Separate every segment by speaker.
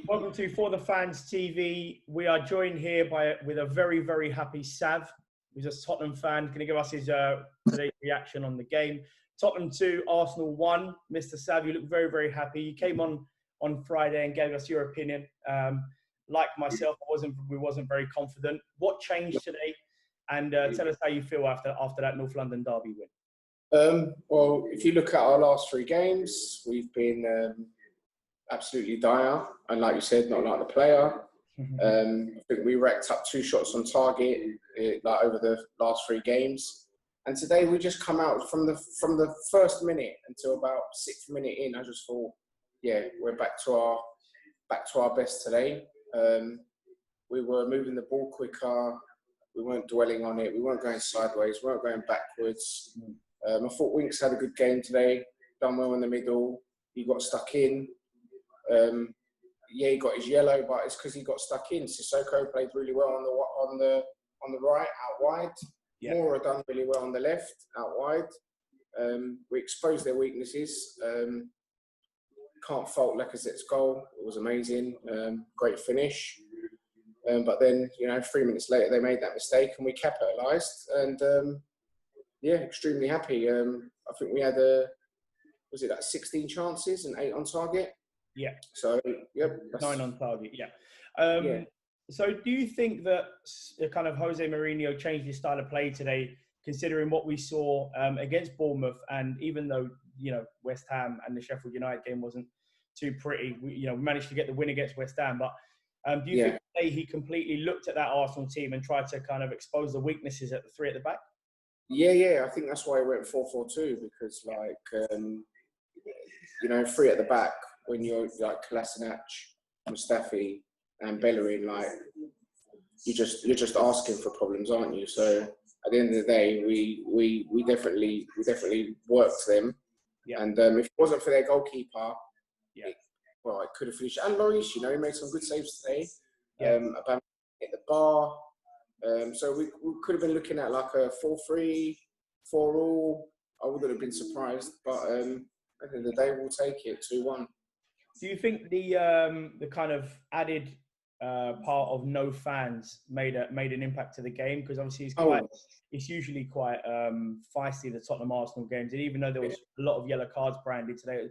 Speaker 1: Welcome to For the Fans TV. We are joined here with a very, very happy Sav, who's a Tottenham fan. Going to give us his today's reaction on the game. Tottenham 2, Arsenal 1. Mr. Sav, you look very, very happy. You came on Friday and gave us your opinion. Like myself, we wasn't very confident. What changed today? And tell us how you feel after that North London derby win.
Speaker 2: Well, if you look at our last 3 games, we've been absolutely dire, and like you said, not like the player. I think we racked up 2 shots on target like over the last 3 games, and today we just come out from the first minute until about 6th minute in. I just thought, yeah, we're back to our best today. We were moving the ball quicker. We weren't dwelling on it. We weren't going sideways. We weren't going backwards. I thought Winks had a good game today. Done well in the middle. He got stuck in. He got his yellow, but it's because he got stuck in. Sissoko played really well on the right, out wide. Yeah. Moura done really well on the left, out wide. We exposed their weaknesses. Can't fault Lacazette's goal. It was amazing. Great finish. But then, 3 minutes later, they made that mistake and we capitalised. And extremely happy. I think we had 16 chances and 8 on target.
Speaker 1: Yeah.
Speaker 2: So, yep.
Speaker 1: 9 on target, yeah. So do you think that kind of Jose Mourinho changed his style of play today, considering what we saw against Bournemouth, and even though, West Ham and the Sheffield United game wasn't too pretty, we managed to get the win against West Ham, but do you think today he completely looked at that Arsenal team and tried to kind of expose the weaknesses at the 3 at the back? Yeah,
Speaker 2: I think that's why he went 4-4-2, because 3 at the back, when you're like Kolasinac, Mustafi and Bellerin, you're just asking for problems, aren't you? So at the end of the day, we definitely worked them. Yeah. And if it wasn't for their goalkeeper, it could have finished. And Lloris, he made some good saves today. About hit the bar. So we could have been looking at like a 4-3, 4-all. I wouldn't have been surprised, but at the end of the day, we'll take it 2-1.
Speaker 1: Do you think the kind of added part of no fans made an impact to the game? Because obviously it's usually quite feisty, the Tottenham Arsenal games, and even though there was a lot of yellow cards branded today,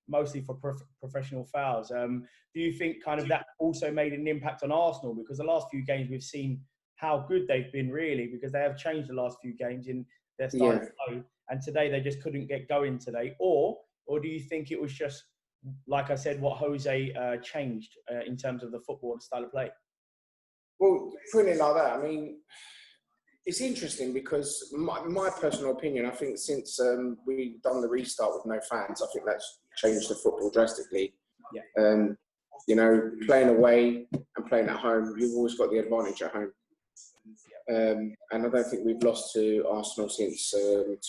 Speaker 1: mostly for professional fouls. Do you think kind of that also made an impact on Arsenal? Because the last few games we've seen how good they've been, really, because they have changed the last few games in their style of play, and today they just couldn't get going today. Or do you think it was just, like I said, what Jose changed in terms of the football and style of play?
Speaker 2: Well, putting it like that, I mean, it's interesting because my personal opinion, I think since we've done the restart with no fans, I think that's changed the football drastically. Yeah. Playing away and playing at home, you've always got the advantage at home. And I don't think we've lost to Arsenal since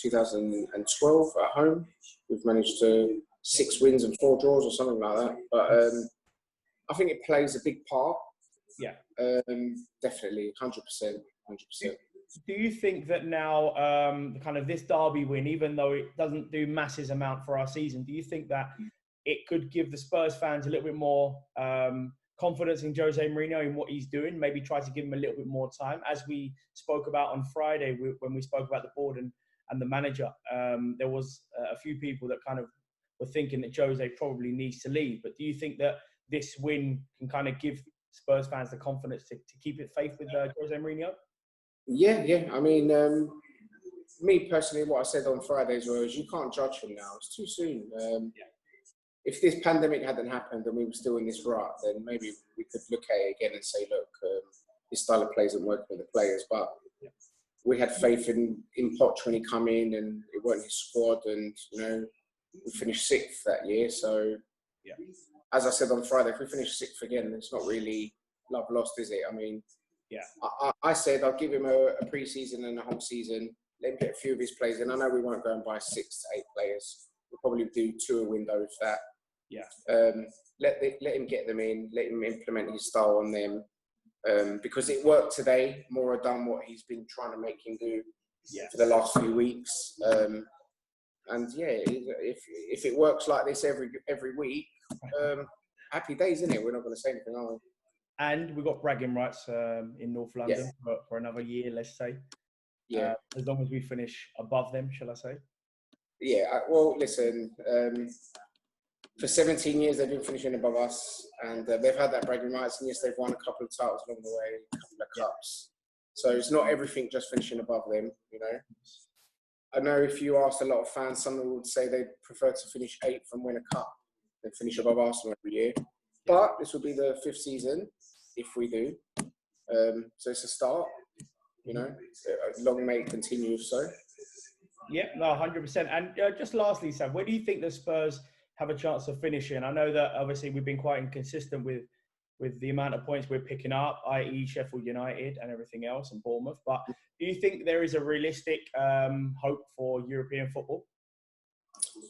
Speaker 2: 2012 at home. We've managed to 6 wins and 4 draws or something like that. But I think it plays a big part. Yeah. Definitely, 100%.
Speaker 1: Do you think that now, kind of this derby win, even though it doesn't do massive amount for our season, do you think that it could give the Spurs fans a little bit more confidence in Jose Mourinho and what he's doing? Maybe try to give him a little bit more time, as we spoke about on Friday when we spoke about the board and the manager. There was a few people that kind of were thinking that Jose probably needs to leave. But do you think that this win can kind of give Spurs fans the confidence to keep it faith with Jose Mourinho? Yeah.
Speaker 2: I mean, me personally, what I said on Friday as well is you can't judge him now. It's too soon. If this pandemic hadn't happened and we were still in this rut, then maybe we could look at it again and say, look, his style of play isn't working with the players. But we had faith in Poch when he come in, and it wasn't his squad, and we finished 6th that year. So, as I said on Friday, if we finish 6th again, it's not really love lost, is it? I mean, I said I'll give him a pre-season and a whole season, let him get a few of his players in. I know we won't go and buy 6 to 8 players. We'll probably do 2 a window, if that. Let him get them in, let him implement his style on them. Because it worked today. Moura done what he's been trying to make him do for the last few weeks. And if it works like this every week, happy days, isn't it? We're not going to say anything, are we?
Speaker 1: And we've got bragging rights in North London for another year, let's say.
Speaker 2: Yeah.
Speaker 1: As long as we finish above them, shall I say?
Speaker 2: Yeah. Well, listen. For 17 years, they've been finishing above us, and they've had that bragging rights. And yes, they've won a couple of titles along the way, a couple of cups. So it's not everything just finishing above them, you know. I know if you asked a lot of fans, some of them would say they prefer to finish 8th and win a cup than finish above Arsenal every year. But this will be the 5th season, if we do. So it's a start, you know. Long may it continue, so.
Speaker 1: Yeah, no, 100%. And just lastly, Sam, where do you think the Spurs have a chance of finishing? I know that obviously we've been quite inconsistent with the amount of points we're picking up, i.e. Sheffield United and everything else, and Bournemouth. But do you think there is a realistic hope for European football?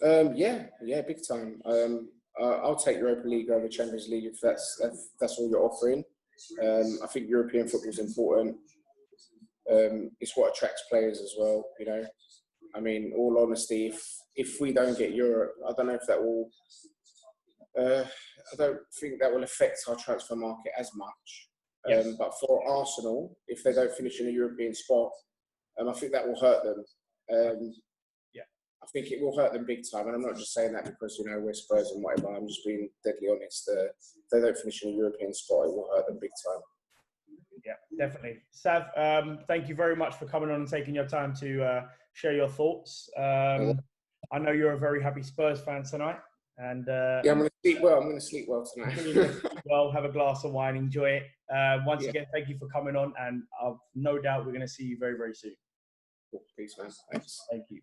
Speaker 2: Yeah, big time. I'll take Europa League over Champions League if that's all you're offering. I think European football is important. It's what attracts players as well, you know. I mean, all honesty, if we don't get Europe, I don't know if that will. I don't think that will affect our transfer market as much.
Speaker 1: Yes.
Speaker 2: But for Arsenal, if they don't finish in a European spot, I think that will hurt them. I think it will hurt them big time. And I'm not just saying that because, you know, we're Spurs and whatever. I'm just being deadly honest. If they don't finish in a European spot, it will hurt them big time.
Speaker 1: Yeah, definitely. Sav, thank you very much for coming on and taking your time to share your thoughts. I know you're a very happy Spurs fan tonight. And
Speaker 2: yeah, I'm going to sleep well. I'm going to sleep well tonight.
Speaker 1: Well, have a glass of wine, enjoy it. Once again, thank you for coming on. And I've no doubt we're going to see you very, very soon.
Speaker 2: Cool. Peace, man. Thanks.
Speaker 1: Thank you.